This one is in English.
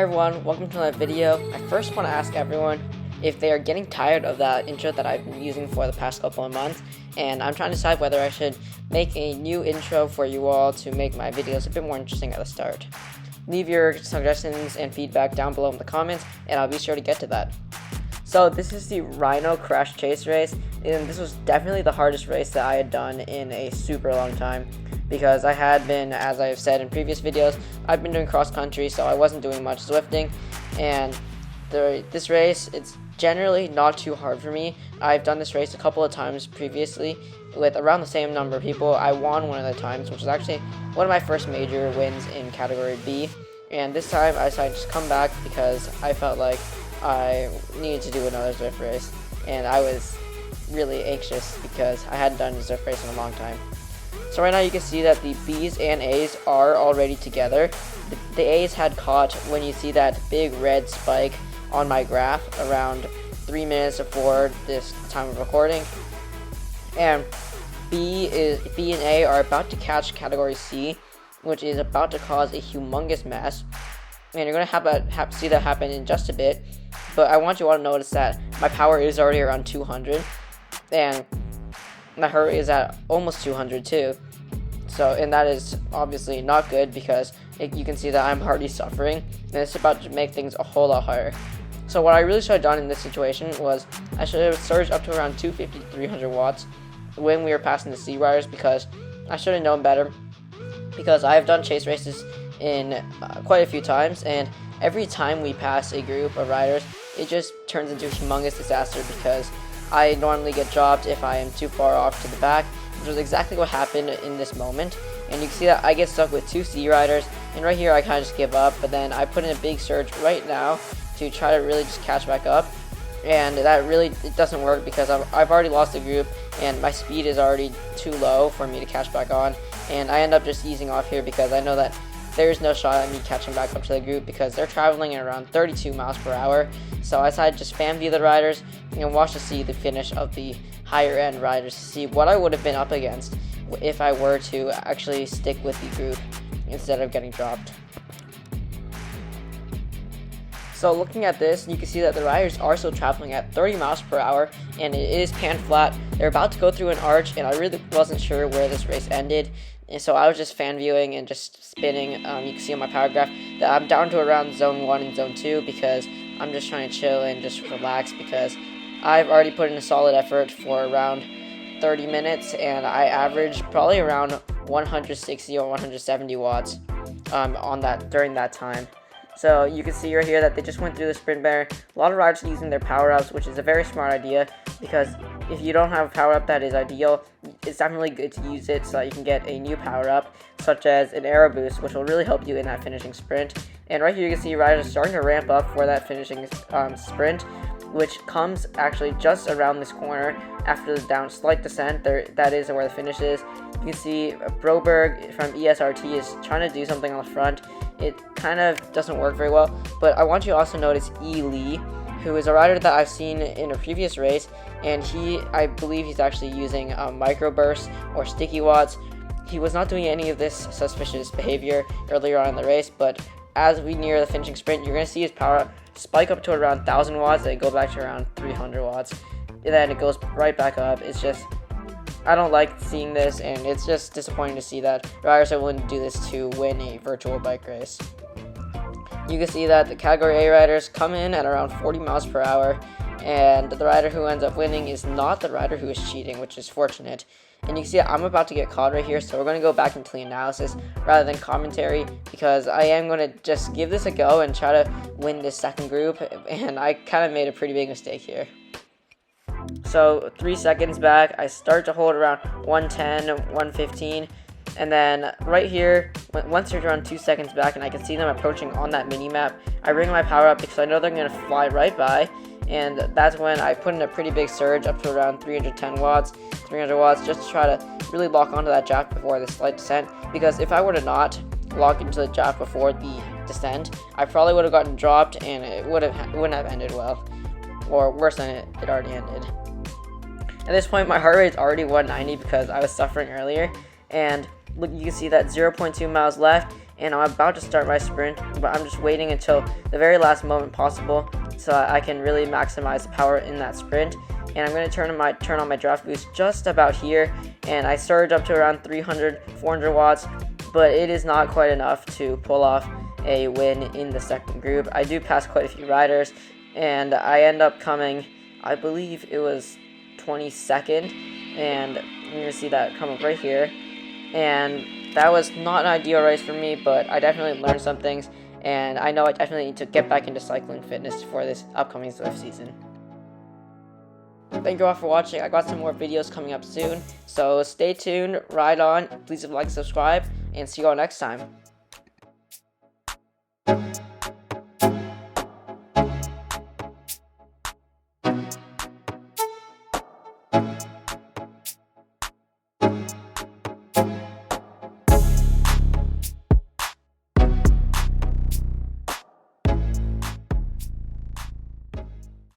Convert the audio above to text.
Hey everyone, welcome to my video. I first want to ask everyone if they are getting tired of that intro that I've been using for the past couple of months, and I'm trying to decide whether I should make a new intro for you all to make my videos a bit more interesting at the start. Leave your suggestions and feedback down below in the comments, and I'll be sure to get to that. So this is the Rhino Crash Chase race, and this was definitely the hardest race that I had done in a super long time, because I had been, as I have said in previous videos, I've been doing cross country, so I wasn't doing much Zwifting, and this race, it's generally not too hard for me. I've done this race a couple of times previously with around the same number of people. I won one of the times, which was actually one of my first major wins in category B, and this time I decided to just come back because I felt like I needed to do another Zwift race, and I was really anxious because I hadn't done a Zwift race in a long time. So right now you can see that the B's and A's are already together. The A's had caught when you see that big red spike on my graph around 3 minutes before this time of recording, and B and A are about to catch category C, which is about to cause a humongous mess, and you're going to see that happen in just a bit. But I want you all to notice that my power is already around 200, and my heart rate is at almost 200 too. So, and that is obviously not good because you can see that I'm already suffering, and it's about to make things a whole lot higher. So what I really should have done in this situation was I should have surged up to around 250 to 300 watts when we were passing the C riders, because I should have known better, because I have done chase races in quite a few times, and every time we pass a group of riders, it just turns into a humongous disaster because I normally get dropped if I am too far off to the back, which was exactly what happened in this moment. And you can see that I get stuck with 2 C riders, and right here I kind of just give up, but then I put in a big surge right now to try to really just catch back up, and that really it doesn't work because I've already lost the group and my speed is already too low for me to catch back on, and I end up just easing off here because I know that there's no shot at me catching back up to the group because they're traveling at around 32 miles per hour. So I decided to just spam via the riders and watch to see the finish of the higher end riders to see what I would have been up against if I were to actually stick with the group instead of getting dropped. So looking at this, you can see that the riders are still traveling at 30 miles per hour, and it is pan flat. They're about to go through an arch, and I really wasn't sure where this race ended, and so I was just fan viewing and just spinning. You can see on my power graph that I'm down to around zone 1 and zone 2 because I'm just trying to chill and just relax, because I've already put in a solid effort for around 30 minutes, and I averaged probably around 160 or 170 watts during that time. So you can see right here that they just went through the sprint banner. A lot of riders are using their power-ups, which is a very smart idea, because if you don't have a power-up that is ideal, it's definitely good to use it so that you can get a new power-up, such as an aero boost, which will really help you in that finishing sprint. And right here you can see riders are starting to ramp up for that finishing sprint, which comes actually just around this corner after the slight descent. That is where the finish is. You can see Broberg from ESRT is trying to do something on the front. It kind of doesn't work very well, but I want you to also notice E. Lee, who is a rider that I've seen in a previous race, and I believe he's actually using microbursts or sticky watts. He was not doing any of this suspicious behavior earlier on in the race, but as we near the finishing sprint, you're going to see his power up spike up to around 1,000 watts, and go back to around 300 watts, and then it goes right back up. It's just, I don't like seeing this, and it's just disappointing to see that riders are willing to do this to win a virtual bike race. You can see that the category A riders come in at around 40 miles per hour, and the rider who ends up winning is not the rider who is cheating, which is fortunate. And you can see I'm about to get caught right here, so we're going to go back into the analysis rather than commentary, because I am going to just give this a go and try to win this second group, and I kind of made a pretty big mistake here. So 3 seconds back, I start to hold around 110, 115, and then right here, once you're around 2 seconds back and I can see them approaching on that mini-map, I bring my power up because I know they're going to fly right by, and that's when I put in a pretty big surge up to around 310 watts, 300 watts, just to try to really lock onto that jack before the slight descent, because if I were to not lock into the jack before the descent, I probably would have gotten dropped, and it wouldn't have ended well, or worse than it already ended. At this point, my heart rate is already 190 because I was suffering earlier, and look, you can see that 0.2 miles left, and I'm about to start my sprint, but I'm just waiting until the very last moment possible so I can really maximize the power in that sprint. And I'm going to turn on my draft boost just about here, and I surge up to around 300-400 watts, but it is not quite enough to pull off a win in the second group. I do pass quite a few riders, and I end up coming, I believe it was 22nd, and you're going to see that come up right here. And that was not an ideal race for me, but I definitely learned some things, and I know I definitely need to get back into cycling fitness for this upcoming Zwift season. Thank you all for watching. I got some more videos coming up soon, so stay tuned, ride on, please like, subscribe, and see you all next time.